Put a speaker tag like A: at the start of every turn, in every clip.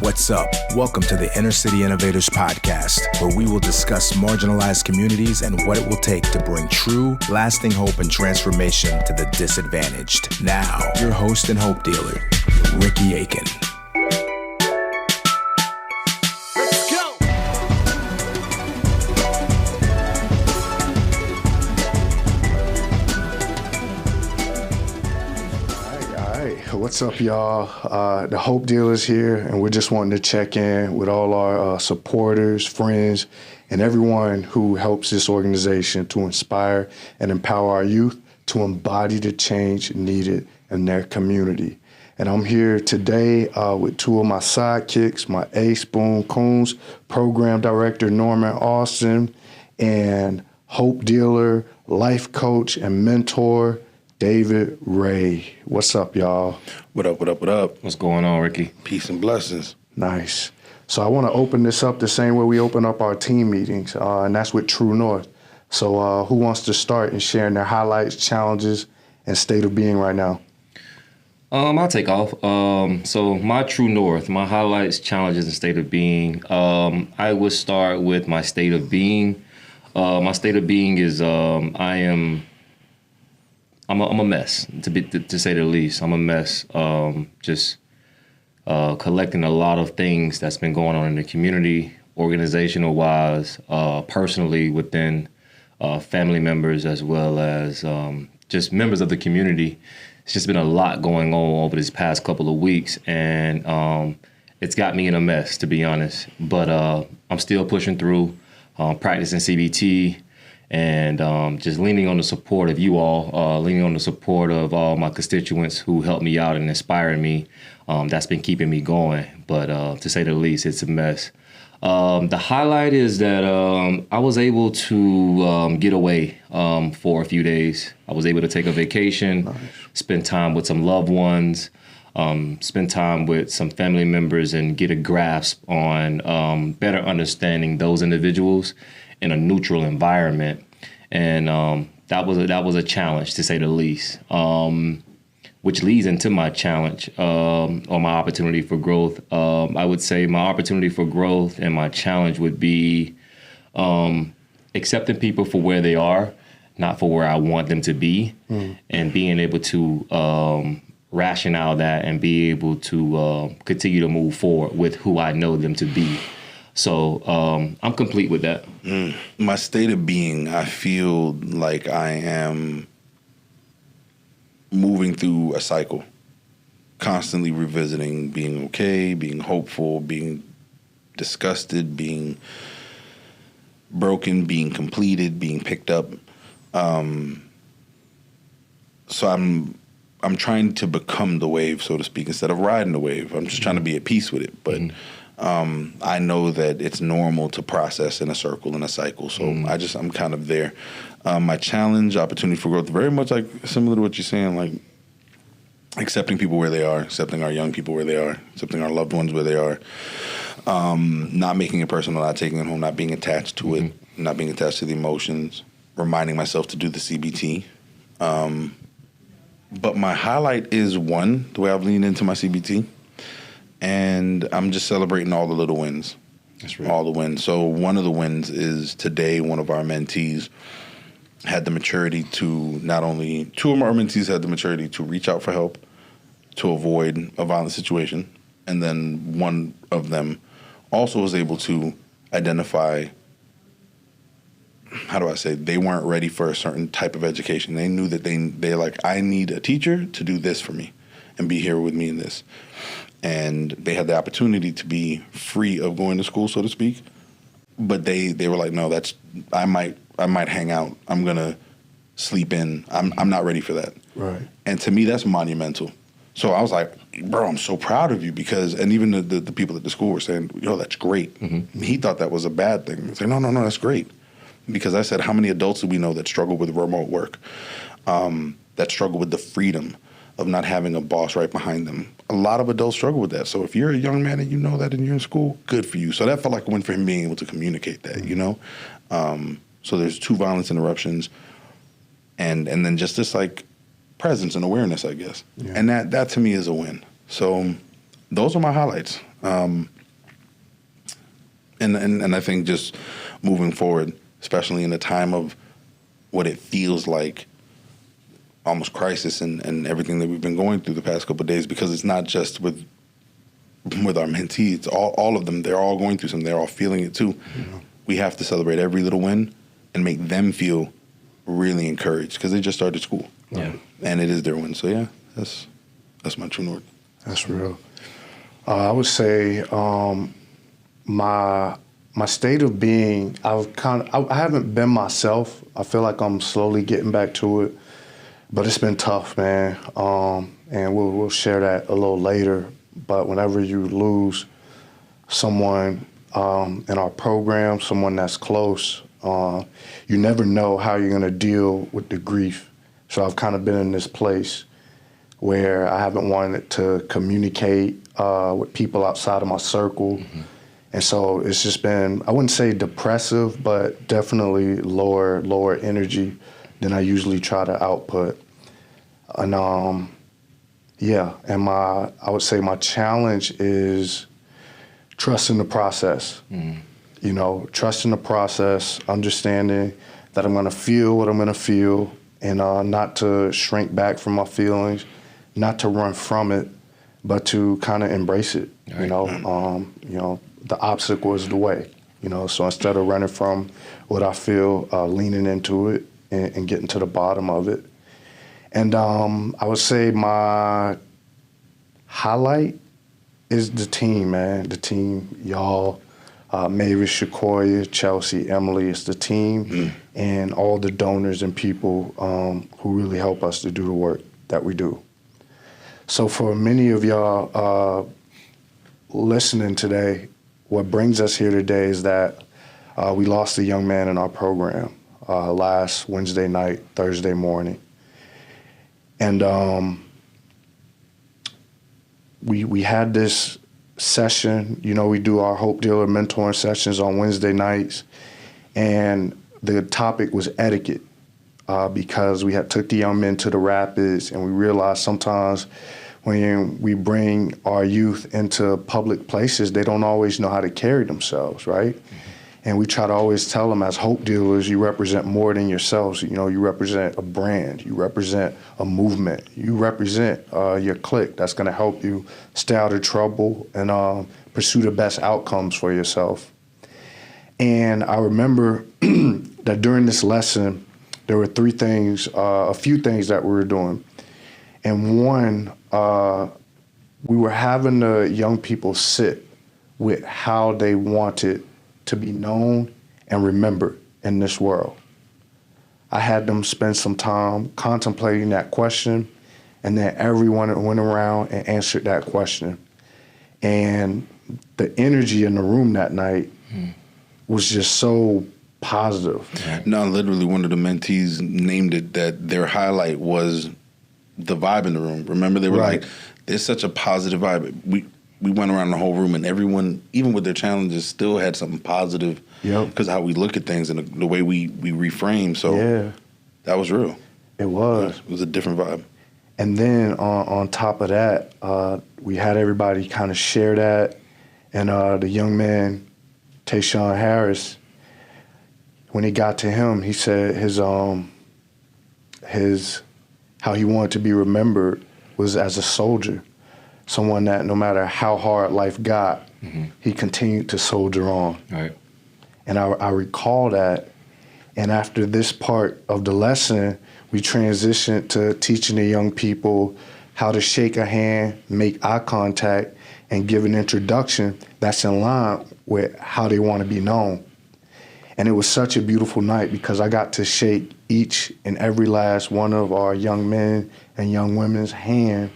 A: What's up? Welcome to the Inner City Innovators Podcast, where we will discuss marginalized communities and what it will take to bring true, lasting hope and transformation to the disadvantaged. Now, your host and hope dealer, Ricky Aiken.
B: What's up, y'all? The Hope Dealers here, and we're just wanting to check in with all our supporters, friends, and everyone who helps this organization to inspire and empower our youth to embody the change needed in their community. And I'm here today with two of my sidekicks, my A-Spoon Coons, Program Director Norman Austin, and Hope Dealer, Life Coach, and Mentor, David Ray. What's up, y'all?
C: What up, what up, what up?
D: What's going on, Ricky?
C: Peace and blessings.
B: Nice. So I want to open this up the same way we open up our team meetings, and that's with True North. So who wants to start in sharing their highlights, challenges, and state of being right now?
D: I'll take off. So my True North, my highlights, challenges, and state of being. I would start with my state of being. My state of being is I'm a mess, to say the least. I'm a mess. Just collecting a lot of things that's been going on in the community, organizational-wise, personally within family members, as well as just members of the community. It's just been a lot going on over this past couple of weeks, and it's got me in a mess, to be honest. But I'm still pushing through, practicing CBT, and just leaning on the support of you all, leaning on the support of all my constituents who helped me out and inspired me. That's been keeping me going. But to say the least, it's a mess. The highlight is that I was able to get away for a few days. I was able to take a vacation, nice. Spend time with some loved ones, spend time with some family members, and get a grasp on better understanding those individuals in a neutral environment. And that was a challenge, to say the least, which leads into my challenge or my opportunity for growth. I would say my opportunity for growth and my challenge would be accepting people for where they are, not for where I want them to be, and being able to ration out that and be able to continue to move forward with who I know them to be. So I'm complete with that.
C: My state of being, I feel like I am moving through a cycle, constantly revisiting being okay, being hopeful, being disgusted, being broken, being completed, being picked up. So I'm trying to become the wave, so to speak, instead of riding the wave. I'm just trying to be at peace with it. But I know that it's normal to process in a circle, in a cycle. So I'm kind of there. My challenge, opportunity for growth, very much like similar to what you're saying, like accepting people where they are, accepting our young people where they are, accepting our loved ones where they are, not making it personal, not taking it home, not being attached to it, not being attached to the emotions, reminding myself to do the CBT. But my highlight is, one, the way I've leaned into my CBT. And I'm just celebrating all the little wins. That's right. All the wins. So one of the wins is today, one of our mentees had the maturity to two of our mentees had the maturity to reach out for help, to avoid a violent situation. And then one of them also was able to identify, they weren't ready for a certain type of education. They knew that they're like, I need a teacher to do this for me and be here with me in this. And they had the opportunity to be free of going to school, so to speak. But they were like, no, I might hang out. I'm gonna sleep in. I'm not ready for that.
B: Right. And
C: to me, that's monumental. So I was like, bro, I'm so proud of you and even the people at the school were saying, yo, that's great. He thought that was a bad thing. I said, no, that's great. Because I said, how many adults do we know that struggle with remote work, that struggle with the freedom of not having a boss right behind them? A lot of adults struggle with that. So if you're a young man and you know that and you're in school, good for you. So that felt like a win for him being able to communicate that, you know? So there's 2 violence interruptions and then just this like presence and awareness, I guess. Yeah. And that to me is a win. So those are my highlights. And I think just moving forward, especially in a time of what it feels like almost crisis and everything that we've been going through the past couple of days, because it's not just with our mentees, it's all of them. They're all going through something. They're all feeling it too. Mm-hmm. We have to celebrate every little win and make them feel really encouraged because they just started school.
D: Yeah.
C: And it is their win. So yeah, that's my true north.
B: That's real. I would say my state of being, I haven't been myself. I feel like I'm slowly getting back to it, but it's been tough, man. And we'll share that a little later. But whenever you lose someone in our program, someone that's close, you never know how you're going to deal with the grief. So I've kind of been in this place where I haven't wanted to communicate with people outside of my circle. Mm-hmm. And so it's just been, I wouldn't say depressive, but definitely lower energy than I usually try to output. And I would say my challenge is trusting the process. Mm-hmm. You know, trusting the process, understanding that I'm going to feel what I'm going to feel, and not to shrink back from my feelings, not to run from it, but to kind of embrace it. Right. You know, the obstacle is the way. You know, so instead of running from what I feel, leaning into it and getting to the bottom of it. And I would say my highlight is the team, man. The team, y'all, Mavis, Shakoya, Chelsea, Emily. It's the team and all the donors and people who really help us to do the work that we do. So for many of y'all listening today, what brings us here today is that we lost a young man in our program last Wednesday night, Thursday morning. And we had this session. You know, we do our Hope Dealer mentoring sessions on Wednesday nights, and the topic was etiquette because we had took the young men to the Rapids, and we realized sometimes when we bring our youth into public places, they don't always know how to carry themselves, right? Mm-hmm. And we try to always tell them, as Hope Dealers, you represent more than yourselves. You know, you represent a brand, you represent a movement, you represent your clique that's going to help you stay out of trouble and pursue the best outcomes for yourself. And I remember that during this lesson, there were a few things that we were doing. And one, we were having the young people sit with how they wanted to be known and remembered in this world. I had them spend some time contemplating that question, and then everyone went around and answered that question. And the energy in the room that night was just so positive.
C: No, literally one of the mentees named it that their highlight was the vibe in the room. Remember, they were like, there's such a positive vibe. We went around the whole room, and everyone, even with their challenges, still had something positive because how we look at things and the way we reframe. So that was real.
B: It was.
C: It was a different vibe.
B: And then on top of that, we had everybody kind of share that. And the young man, Tayshawn Harris, when he got to him, he said his how he wanted to be remembered was as a soldier. Someone that no matter how hard life got, he continued to soldier on. Right. And I recall that. And after this part of the lesson, we transitioned to teaching the young people how to shake a hand, make eye contact, and give an introduction that's in line with how they want to be known. And it was such a beautiful night because I got to shake each and every last one of our young men and young women's hand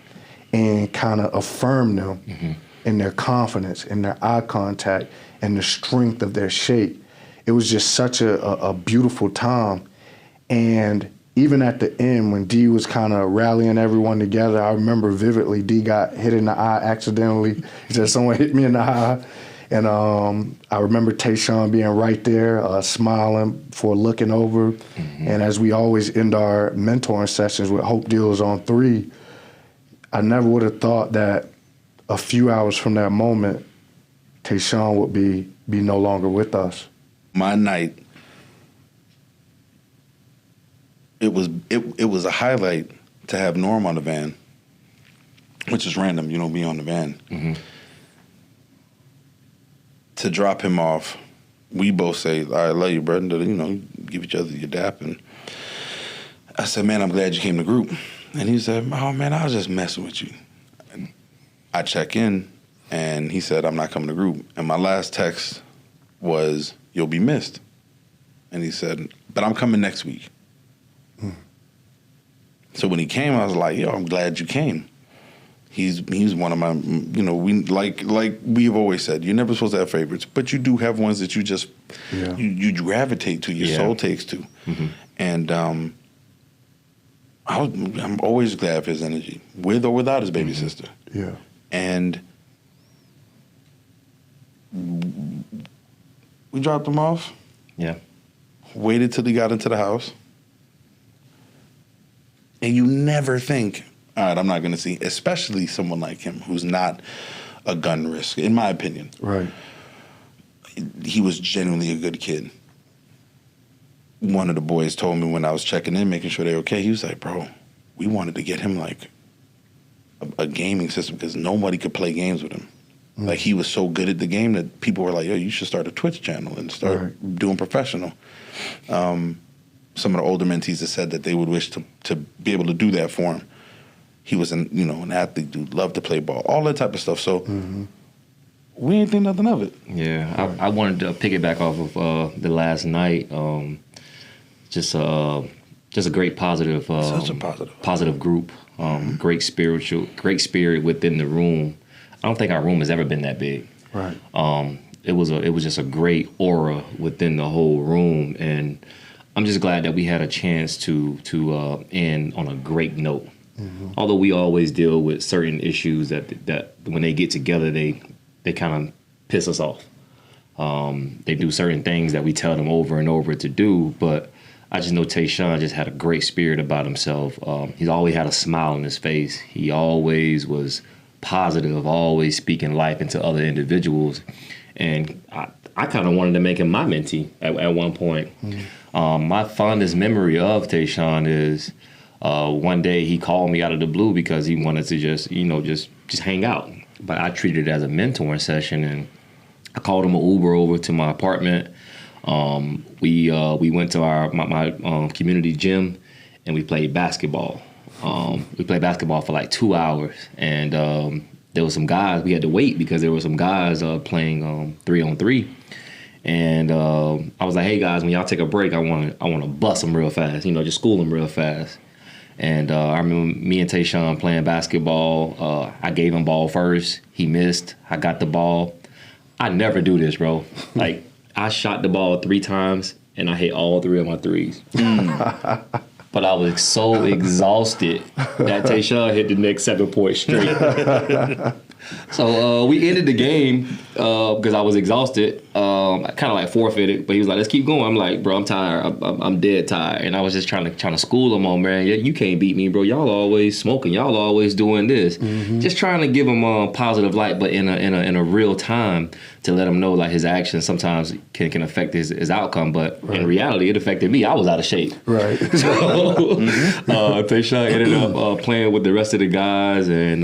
B: and kind of affirm them in their confidence, in their eye contact, and the strength of their shake. It was just such a beautiful time. And even at the end, when D was kind of rallying everyone together, I remember vividly D got hit in the eye accidentally. He said, someone hit me in the eye. And I remember Tayshawn being right there, smiling before looking over. And as we always end our mentoring sessions with Hope Dealers on 3, I never would have thought that a few hours from that moment, Tayshawn would be no longer with us?
C: My night, it was a highlight to have Norm on the van, which is random, me on the van.
D: Mm-hmm.
C: To drop him off, we both say, I love you, brother, give each other your dap. And I said, man, I'm glad you came to group. And he said, oh, man, I was just messing with you. And I check in, and he said, I'm not coming to group. And my last text was, you'll be missed. And he said, but I'm coming next week. So when he came, I was like, yo, I'm glad you came. He's one of my, we like we've always said, you're never supposed to have favorites, but you do have ones that you just, you gravitate to, your soul takes to.
D: Mm-hmm.
C: And I'm always glad for his energy, with or without his baby sister.
B: Yeah.
C: And we dropped him off.
D: Yeah.
C: Waited till he got into the house. And you never think, all right, I'm not going to see, especially someone like him who's not a gun risk, in my opinion.
B: Right.
C: He was genuinely a good kid. One of the boys told me when I was checking in, making sure they're okay, he was like, bro, we wanted to get him like a gaming system because nobody could play games with him. Mm. Like he was so good at the game that people were like, yo, you should start a Twitch channel and start doing professional. Some of the older mentees have said that they would wish to be able to do that for him. He was an athlete, dude, loved to play ball, all that type of stuff. So we ain't think nothing of it.
D: Yeah, I wanted to piggyback off of the last night. Just a great positive,
C: Such a
D: positive group. Great spirit within the room. I don't think our room has ever been that big.
B: Right.
D: It was just a great aura within the whole room, and I'm just glad that we had a chance to end on a great note. Mm-hmm. Although we always deal with certain issues that when they get together, they kind of piss us off. They do certain things that we tell them over and over to do, but I just know Tayshawn just had a great spirit about himself. He's always had a smile on his face. He always was positive, always speaking life into other individuals. And I kind of wanted to make him my mentee at one point. Mm-hmm. My fondest memory of Tayshawn is one day he called me out of the blue because he wanted to just hang out. But I treated it as a mentoring session, and I called him an Uber over to my apartment. We went to my community gym, and we played basketball. We played basketball for like 2 hours, and there were some guys. We had to wait because there were some guys playing 3-on-3. And I was like, hey guys, when y'all take a break, I want to bust them real fast, just school them real fast. And I remember me and Tayshawn playing basketball. I gave him ball first. He missed. I got the ball. I never do this, bro. Like, I shot the ball 3 times, and I hit all 3 of my threes. But I was so exhausted that Tayshawn hit the next 7 points straight. So we ended the game because I was exhausted. I kind of like forfeited, but he was like, let's keep going. I'm like, bro, I'm tired. I'm dead tired. And I was just trying to school him on, man, you can't beat me, bro. Y'all always smoking. Y'all always doing this. Mm-hmm. Just trying to give him a positive light, but in a real time to let him know like his actions sometimes can affect his outcome. But in reality, it affected me. I was out of shape. Right. So Tayshawn ended up playing with the rest of the guys, and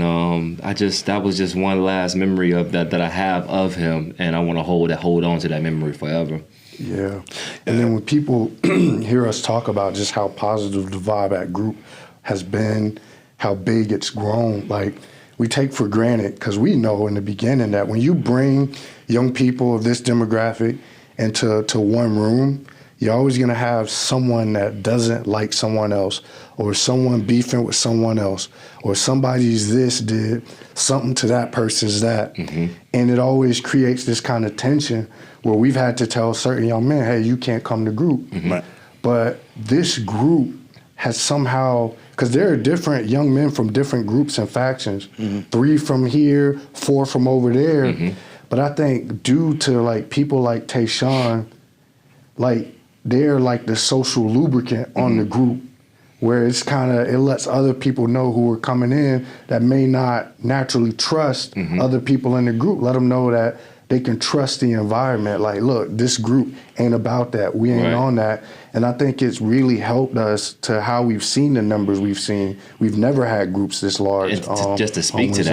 D: that was just one last memory of that I have of him, and I want to hold on to that memory forever.
B: Yeah. And then when people hear us talk about just how positive the vibe at group has been, how big it's grown, like we take for granted, because we know in the beginning that when you bring young people of this demographic into one room, you're always going to have someone that doesn't like someone else, or someone beefing with someone else, or somebody's this did something to that person's that. Mm-hmm. And it always creates this kind of tension where we've had to tell certain young men, hey, you can't come to group. Mm-hmm. But this group has somehow, because there are different young men from different groups and factions, 3 from here, 4 from over there. Mm-hmm. But I think due to like people like Tayshawn, like they're like the social lubricant on the group, where it's it lets other people know who are coming in that may not naturally trust other people in the group. Let them know that they can trust the environment. Like, look, this group ain't about that. We ain't on that. And I think it's really helped us to how we've seen the numbers we've seen. We've never had groups this large.
D: Just to speak to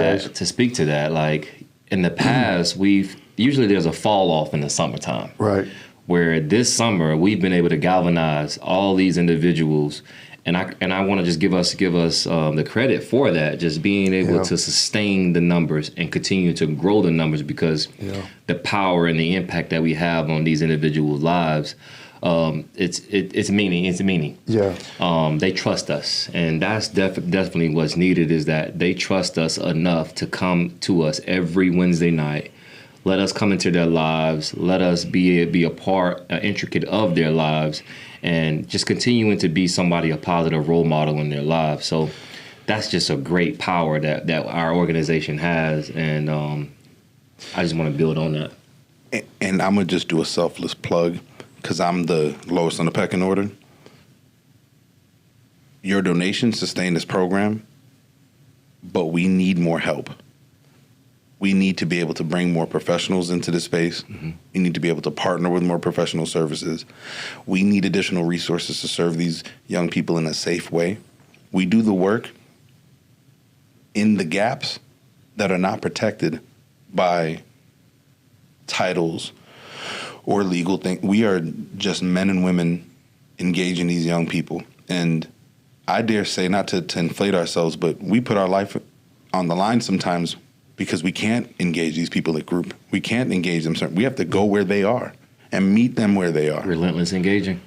D: that, like in the past, usually there's a fall off in the summertime.
B: Right.
D: Where this summer we've been able to galvanize all these individuals, and I want to just give us the credit for that, just being able to sustain the numbers and continue to grow the numbers, because the power and the impact that we have on these individuals' lives, it's meaning. Yeah. They trust us, and that's definitely what's needed, is that they trust us enough to come to us every Wednesday night. Let us come into their lives. Let us be a part, intricate of their lives, and just continuing to be a positive role model in their lives. So that's just a great power that our organization has, and I just want to build on that.
C: And I'm going to just do a selfless plug, because I'm the lowest on the pecking order. Your donations sustain this program, but we need more help. We need to be able to bring more professionals into the space. Mm-hmm. We need to be able to partner with more professional services. We need additional resources to serve these young people in a safe way. We do the work in the gaps that are not protected by titles or legal things. We are just men and women engaging these young people. And I dare say, not to inflate ourselves, but we put our life on the line sometimes, because we can't engage these people at group. We can't engage them. We have to go where they are and meet them where they are.
D: Relentless engaging.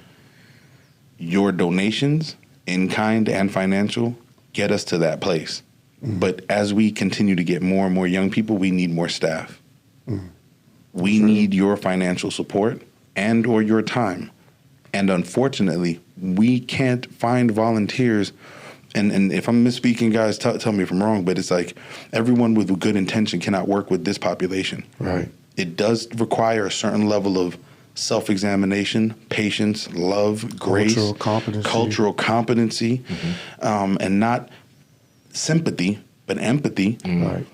C: Your donations, in kind and financial, get us to that place. Mm. But as we continue to get more and more young people, we need more staff. Mm. We need your financial support and or your time. And unfortunately, we can't find volunteers. And if I'm misspeaking, guys, tell me if I'm wrong, but it's like everyone with good intention cannot work with this population. Right. It does require a certain level of self-examination, patience, love, grace, cultural competency, mm-hmm. And not sympathy, but empathy. Mm-hmm. Right.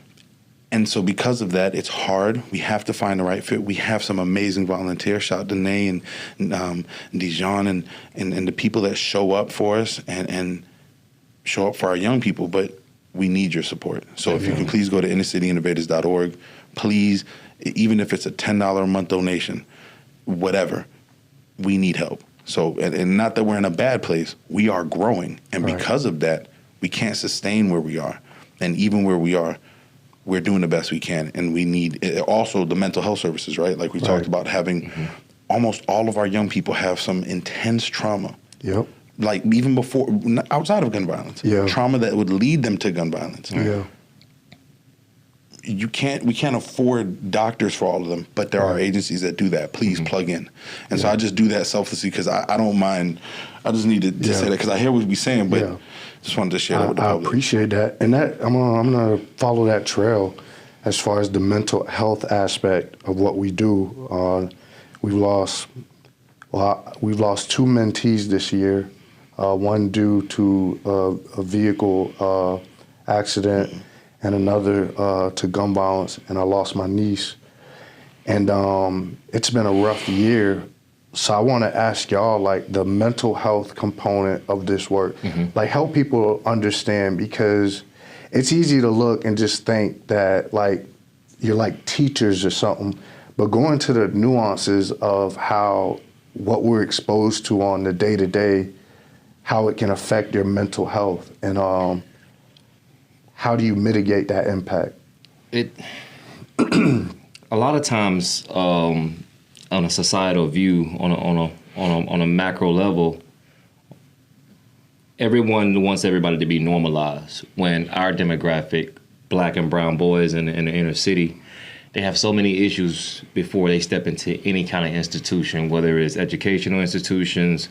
C: And so because of that, it's hard. We have to find the right fit. We have some amazing volunteers. Shout out to Nate and Dijon and the people that show up for us and show up for our young people, but we need your support. So if you can please go to innercityinnovators.org, please, even if it's a $10 a month donation, whatever, we need help. So, and not that we're in a bad place, we are growing. And because of that, we can't sustain where we are. And even where we are, we're doing the best we can. And we need also the mental health services, right? Like we talked about having almost all of our young people have some intense trauma. Yep. Like even before, outside of gun violence, trauma that would lead them to gun violence. Yeah, we can't afford doctors for all of them, but there are agencies that do that. Please plug in, and so I just do that selflessly because I don't mind. I just need to say that because I hear what you're saying, but just wanted to share that with the public.
B: I appreciate that, and that I'm gonna follow that trail as far as the mental health aspect of what we do. We've lost two mentees this year. One due to a vehicle accident and another to gun violence, and I lost my niece. And it's been a rough year. So I want to ask y'all, like, the mental health component of this work. Like, help people understand, because it's easy to look and just think that, like, you're like teachers or something, but going to the nuances of what we're exposed to on the day-to-day, how it can affect your mental health, and how do you mitigate that impact?
D: A lot of times, on a societal view, on a macro level, everyone wants everybody to be normalized. When our demographic, Black and brown boys in the inner city, they have so many issues before they step into any kind of institution, whether it's educational institutions,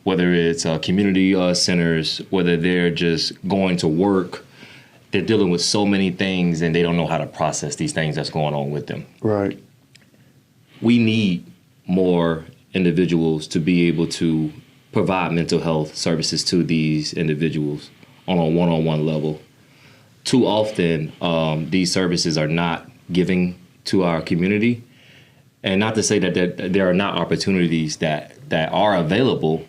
D: whether it's community centers, whether they're just going to work. They're dealing with so many things and they don't know how to process these things that's going on with them. Right. We need more individuals to be able to provide mental health services to these individuals on a one-on-one level. Too often, these services are not given to our community, And not to say that there are not opportunities that are available,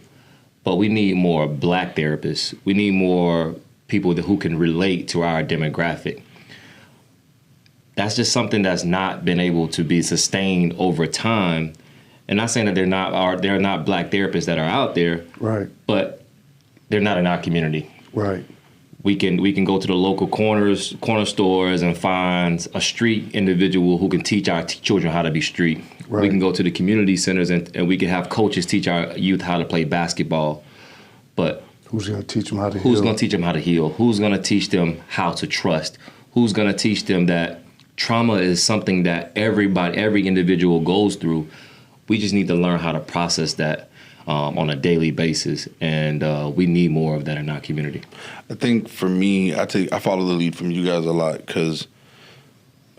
D: but we need more Black therapists. We need more people who can relate to our demographic. That's just something that's not been able to be sustained over time. And not saying that there are not Black therapists that are out there,
B: Right.
D: but they're not in our community.
B: Right.
D: We can go to the local corner stores and find a street individual who can teach our children how to be street.
B: Right.
D: We can go to the community centers and we can have coaches teach our youth how to play basketball. But
B: who's going to teach them how to heal?
D: Who's going to teach them how to heal? Who's going to teach them how to trust? Who's going to teach them that trauma is something that every individual goes through? We just need to learn how to process that on a daily basis, and we need more of that in our community.
C: I think for me, I follow the lead from you guys a lot because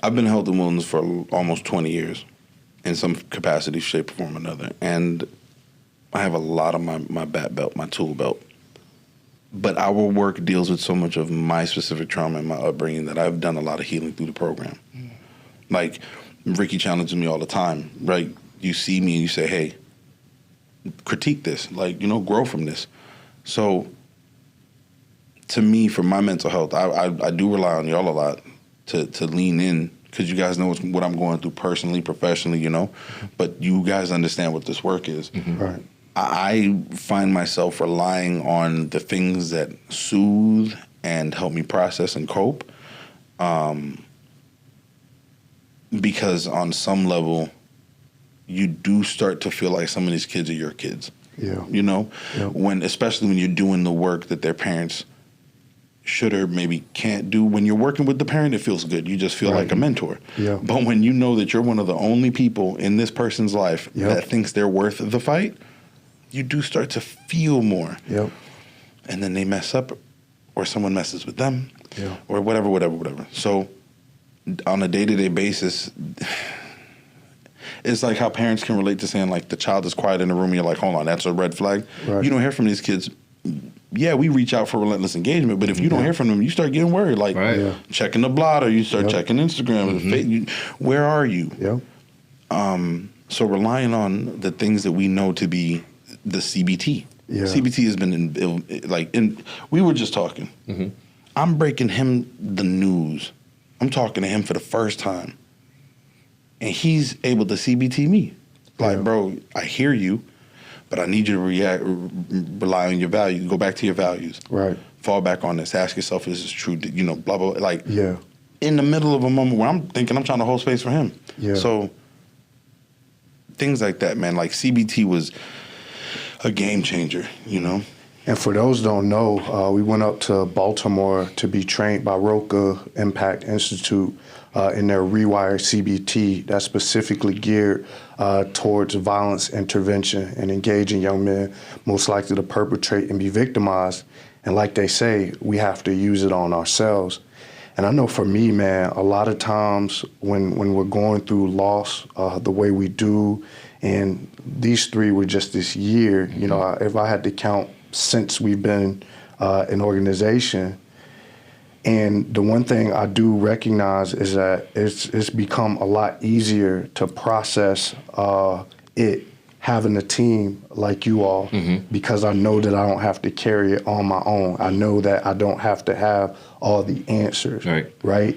C: I've been in health and wellness for almost 20 years in some capacity, shape, or form or another. And I have a lot of my bat belt, my tool belt. But our work deals with so much of my specific trauma and my upbringing that I've done a lot of healing through the program. Like, Ricky challenges me all the time, right? You see me and you say, hey, critique this, like, grow from this. So to me, for my mental health, I do rely on y'all a lot to lean in because you guys know what I'm going through personally, professionally, but you guys understand what this work is.
B: Mm-hmm. Right.
C: I find myself relying on the things that soothe and help me process and cope because on some level, you do start to feel like some of these kids are your kids.
B: Yeah.
C: Especially when you're doing the work that their parents should or maybe can't do. When you're working with the parent, it feels good. You just feel like a mentor.
B: Yeah.
C: But when you know that you're one of the only people in this person's life that thinks they're worth the fight, you do start to feel more.
B: Yep.
C: And then they mess up or someone messes with them or whatever. So on a day-to-day basis, it's like how parents can relate to saying, like, the child is quiet in the room and you're like, hold on, that's a red flag. Right. You don't hear from these kids. Yeah, we reach out for relentless engagement, but if you don't hear from them, you start getting worried. Like, checking the blotter, you start checking Instagram. Where are you?
B: Yep.
C: So relying on the things that we know to be the CBT. Yeah. CBT has been we were just talking. Mm-hmm. I'm breaking him the news. I'm talking to him for the first time. And he's able to CBT me. Like, bro, I hear you, but I need you to rely on your values. Go back to your values. Right. Fall back on this. Ask yourself, is this true? Blah, blah, blah. Like, in the middle of a moment where I'm thinking I'm trying to hold space for him. Yeah. So things like that, man. Like, CBT was a game changer,
B: And for those who don't know, we went up to Baltimore to be trained by Roca Impact Institute in their Rewire CBT that's specifically geared towards violence intervention and engaging young men most likely to perpetrate and be victimized. And like they say, we have to use it on ourselves. And I know for me, man, a lot of times when we're going through loss the way we do, and these 3 were just this year, if I had to count since we've been an organization. And the one thing I do recognize is that it's become a lot easier to process it having a team like you all because I know that I don't have to carry it on my own. I know that I don't have to have all the answers, right?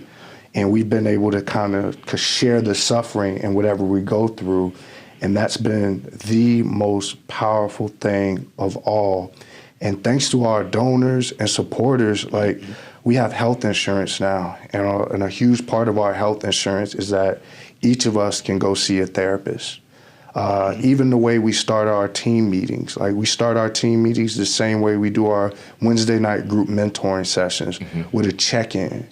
B: And we've been able to kind of share the suffering and whatever we go through, and that's been the most powerful thing of all. And thanks to our donors and supporters, like, we have health insurance now. And a huge part of our health insurance is that each of us can go see a therapist. Even the way we start our team meetings. Like, we start our team meetings the same way we do our Wednesday night group mentoring sessions with a check-in.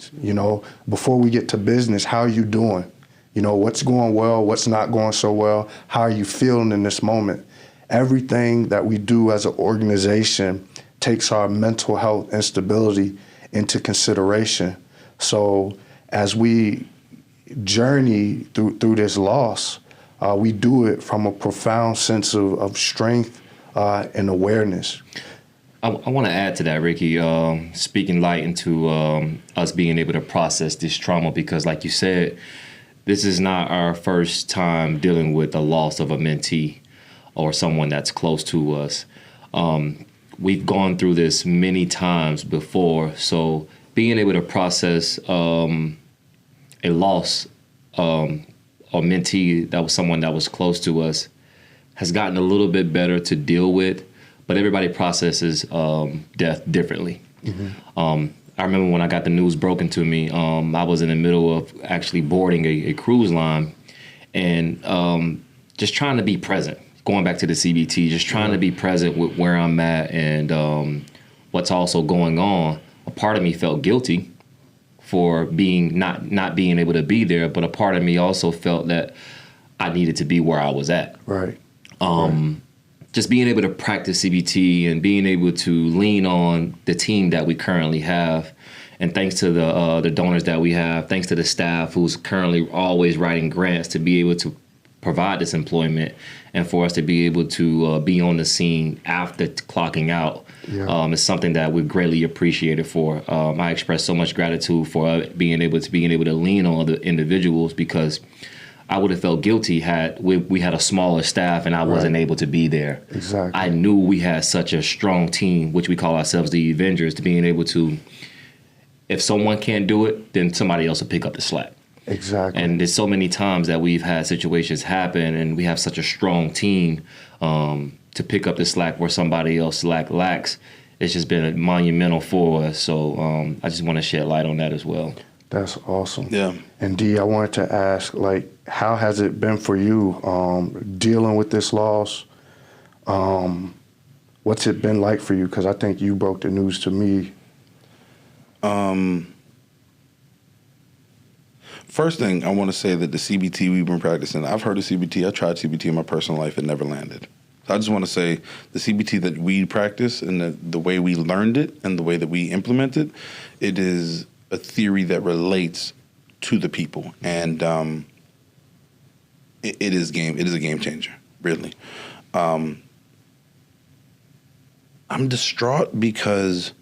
B: Before we get to business, how are you doing? What's going well, what's not going so well? How are you feeling in this moment? Everything that we do as an organization takes our mental health and stability into consideration. So as we journey through this loss, we do it from a profound sense of strength and awareness.
D: I want to add to that, Ricky, speaking light into us being able to process this trauma, because like you said, this is not our first time dealing with the loss of a mentee or someone that's close to us. We've gone through this many times before, so being able to process a loss, a mentee that was someone that was close to us, has gotten a little bit better to deal with, but everybody processes death differently. I remember when I got the news broken to me, I was in the middle of actually boarding a cruise line and just trying to be present. Going back to the CBT, just trying to be present with where I'm at and what's also going on. A part of me felt guilty for being not being able to be there, but a part of me also felt that I needed to be where I was at.
B: Right.
D: Just being able to practice CBT and being able to lean on the team that we currently have. And thanks to the donors that we have, thanks to the staff who's currently always writing grants to be able to provide this employment and for us to be able to be on the scene after clocking out is something that we're greatly appreciated for. I express so much gratitude for being able to lean on the individuals, because I would have felt guilty had we had a smaller staff and I wasn't able to be there.
B: Exactly.
D: I knew we had such a strong team, which we call ourselves the Avengers, to being able to, if someone can't do it, then somebody else will pick up the slack.
B: Exactly.
D: And there's so many times that we've had situations happen and we have such a strong team to pick up the slack where somebody else lacks. It's just been monumental for us. So I just want to shed light on that as well.
B: That's awesome.
C: Yeah.
B: And D, I wanted to ask, like, how has it been for you dealing with this loss? What's it been like for you? Because I think you broke the news to me.
C: First thing, I want to say that the CBT we've been practicing, I've heard of CBT. I tried CBT in my personal life. It never landed. So I just want to say the CBT that we practice and the way we learned it and the way that we implement it, it is a theory that relates to the people. And it is a game changer, really. I'm distraught because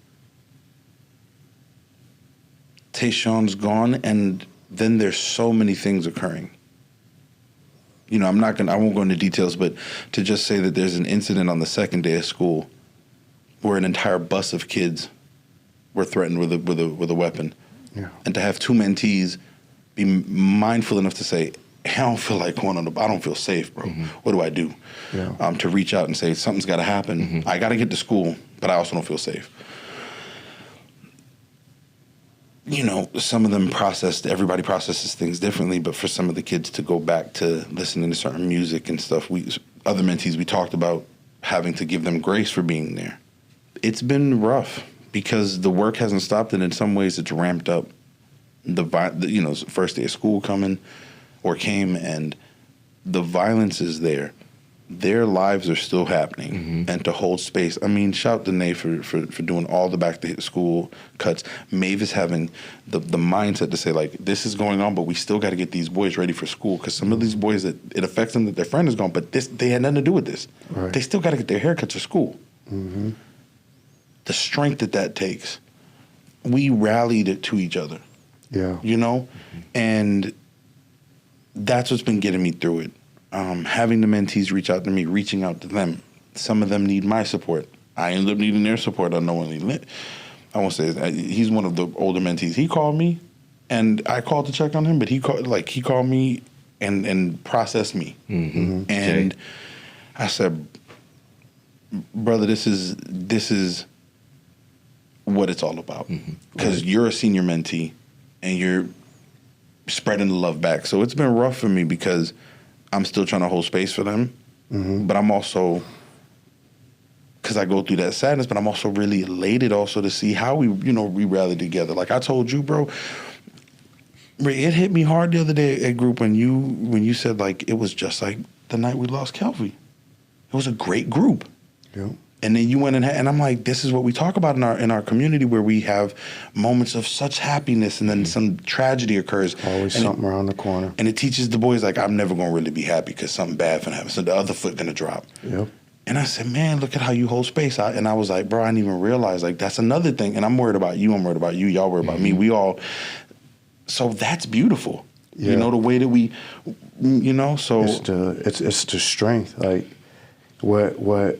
C: Tayshawn's gone, and then there's so many things occurring. You know, I won't go into details, but to just say that there's an incident on the second day of school where an entire bus of kids were threatened with a weapon.
B: Yeah.
C: And to have two mentees be mindful enough to say, I don't feel like going I don't feel safe, bro. Mm-hmm. What do I do?
B: Yeah.
C: To reach out and say, something's got to happen. Mm-hmm. I got to get to school, but I also don't feel safe. You know, some of them everybody processes things differently, but for some of the kids to go back to listening to certain music and stuff, other mentees, we talked about having to give them grace for being there. It's been rough because the work hasn't stopped, and in some ways it's ramped up. First day of school came, and the violence is there. Their lives are still happening, mm-hmm. and to hold space. I mean, shout to Nate for doing all the back to school cuts. Mavis having the mindset to say, like, this is going on, but we still got to get these boys ready for school, because some of these boys, that it affects them that their friend is gone, but they had nothing to do with this. Right. They still got to get their haircuts for school. Mm-hmm. The strength that takes. We rallied it to each other.
B: Yeah.
C: You know? Mm-hmm. And that's what's been getting me through it. Having the mentees reach out to me, reaching out to them. Some of them need my support. I end up needing their support unknowingly. I won't say that. He's one of the older mentees. He called me, and I called to check on him, but he called me and processed me. Mm-hmm. And okay. I said, brother, this is what it's all about. Because you're a senior mentee, and you're spreading the love back. So it's been rough for me because I'm still trying to hold space for them, mm-hmm. but I'm also, because I go through that sadness, but I'm also really elated also to see how we rallied together. Like I told you, bro, it hit me hard the other day at group when you said, like, it was just like the night we lost Kelvy. It was a great group.
B: Yeah.
C: And then you went and I'm like, this is what we talk about in our community, where we have moments of such happiness and then some tragedy occurs.
B: Always something around the corner.
C: And it teaches the boys, like, I'm never going to really be happy because something bad finna happen. So the other foot going to drop.
B: Yep.
C: And I said, man, look at how you hold space. And I was like, bro, I didn't even realize, like, that's another thing. And I'm worried about you. I'm worried about you. Y'all worried about me. We all. So that's beautiful. You know, the way that we, you know, so.
B: It's the strength. Like, what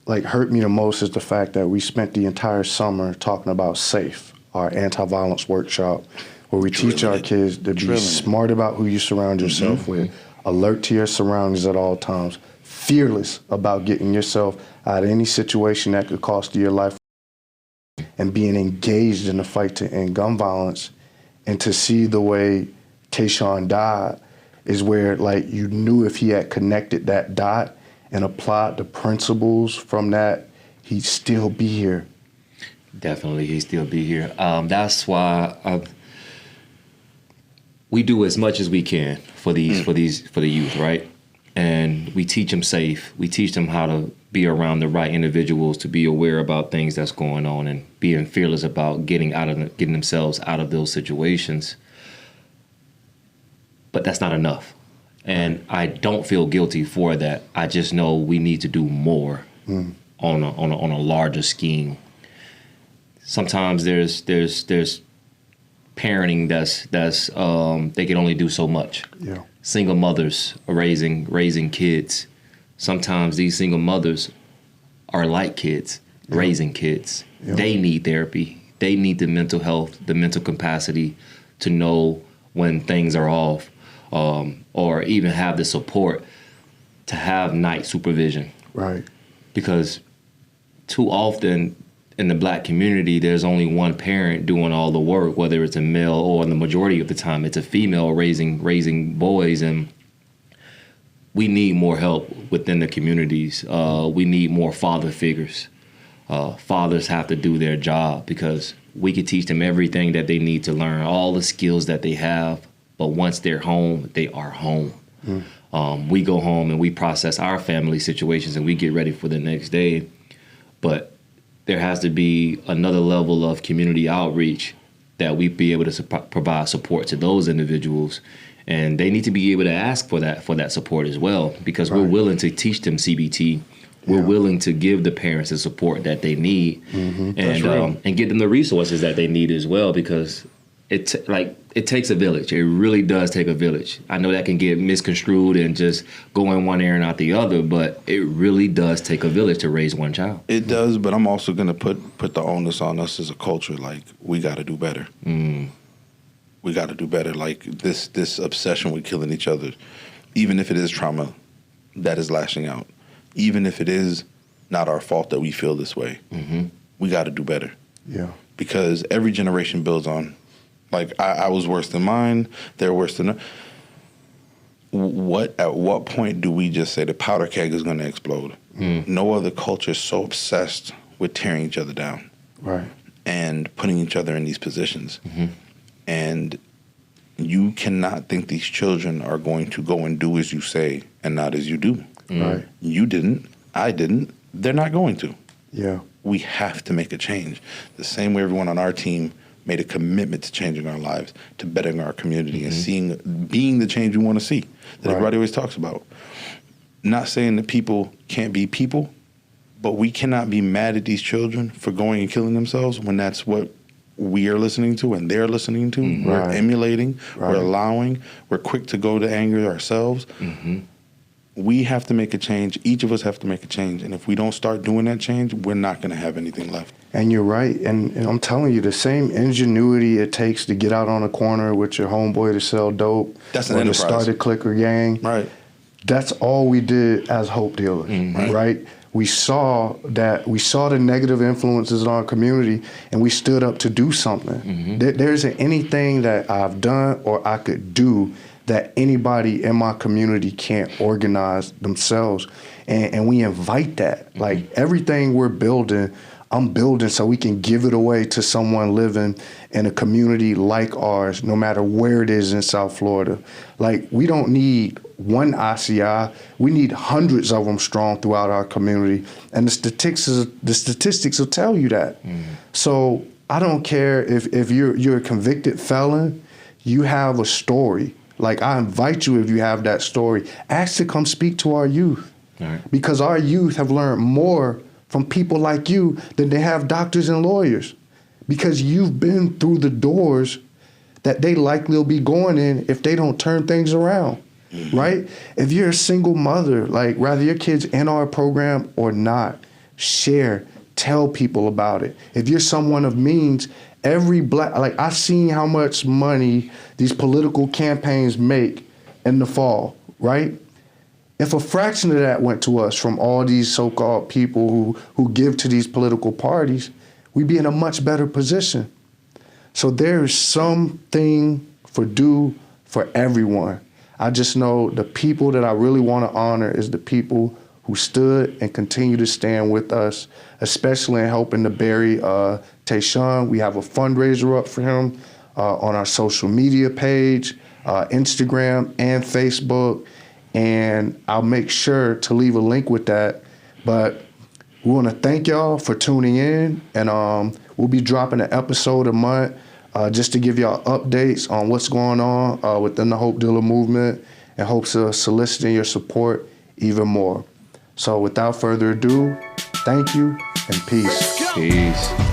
B: like hurt me the most is the fact that we spent the entire summer talking about SAFE, our anti-violence workshop, where we teach our kids to be smart about who you surround yourself with, alert to your surroundings at all times, fearless about getting yourself out of any situation that could cost you your life, and being engaged in the fight to end gun violence. And to see the way Tayshawn died is where, like, you knew if he had connected that dot and applied the principles from that, he'd still be here.
D: Definitely, he'd still be here. That's why we do as much as we can for the youth, right? And we teach them safe. We teach them how to be around the right individuals, to be aware about things that's going on, and being fearless about getting themselves out of those situations. But that's not enough. And I don't feel guilty for that. I just know we need to do more on a larger scheme. Sometimes there's parenting that's they can only do so much.
B: Yeah.
D: Single mothers are raising kids. Sometimes these single mothers are like kids, raising kids. Yeah. They need therapy. They need the mental health, the mental capacity to know when things are off. Or even have the support to have night supervision.
B: Right.
D: Because too often in the Black community, there's only one parent doing all the work, whether it's a male or, in the majority of the time, it's a female raising boys. And we need more help within the communities. We need more father figures. Fathers have to do their job, because we could teach them everything that they need to learn, all the skills that they have. But once they're home, they are home. We go home and we process our family situations and we get ready for the next day. But there has to be another level of community outreach that we be able to provide support to those individuals. And they need to be able to ask for that support as well, because we're willing to teach them CBT. We're willing to give the parents the support that they need, and give them the resources that they need as well, because it takes a village. It really does take a village. I know that can get misconstrued and just go in one ear and out the other, but it really does take a village to raise one child.
C: It does, but I'm also going to put the onus on us as a culture. Like, we got to do better. We got to do better. Like, this obsession with killing each other, even if it is trauma that is lashing out, even if it is not our fault that we feel this way, we got to do better.
B: Yeah.
C: Because every generation builds on. Like, I was worse than mine. They're worse than. At what point do we just say the powder keg is going to explode? No other culture is so obsessed with tearing each other down,
B: right,
C: and putting each other in these positions. And you cannot think these children are going to go and do as you say and not as you do.
B: Right.
C: You didn't. I didn't. They're not going to.
B: Yeah.
C: We have to make a change. The same way everyone on our team made a commitment to changing our lives, to bettering our community, and being the change we want to see that everybody always talks about. Not saying that people can't be people, but we cannot be mad at these children for going and killing themselves when that's what we are listening to and they're listening to. We're emulating, we're allowing, we're quick to go to anger ourselves. We have to make a change. Each of us have to make a change. And if we don't start doing that change, we're not going to have anything left.
B: And you're right. And I'm telling you, the same ingenuity it takes to get out on a corner with your homeboy to sell dope,
C: that's an
B: or
C: enterprise.
B: To start a clicker gang.
C: Right.
B: That's all we did as hope dealers, right? We saw the negative influences in our community, and we stood up to do something. There isn't anything that I've done or I could do that anybody in my community can't organize themselves. And we invite that. Like, everything we're building, I'm building so we can give it away to someone living in a community like ours, no matter where it is in South Florida. Like, we don't need one ICI. We need hundreds of them strong throughout our community. And the statistics will tell you that. So I don't care if you're a convicted felon, you have a story. Like, I invite you, if you have that story, ask to come speak to our youth. Because our youth have learned more from people like you than they have doctors and lawyers. Because you've been through the doors that they likely will be going in if they don't turn things around, right? If you're a single mother, like whether your kid's in our program or not, share, tell people about it. If you're someone of means, every black, like I've seen how much money these political campaigns make in the fall, right? If a fraction of that went to us from all these so-called people who give to these political parties, we'd be in a much better position. So there is something for everyone. I just know the people that I really want to honor is the people who stood and continue to stand with us, especially in helping to bury Tayshaun. We have a fundraiser up for him on our social media page, Instagram and Facebook, and I'll make sure to leave a link with that. But we want to thank y'all for tuning in, and we'll be dropping an episode a month just to give y'all updates on what's going on within the Hope Dealer movement, and hopes of soliciting your support even more. So without further ado, thank you and peace.
D: Peace.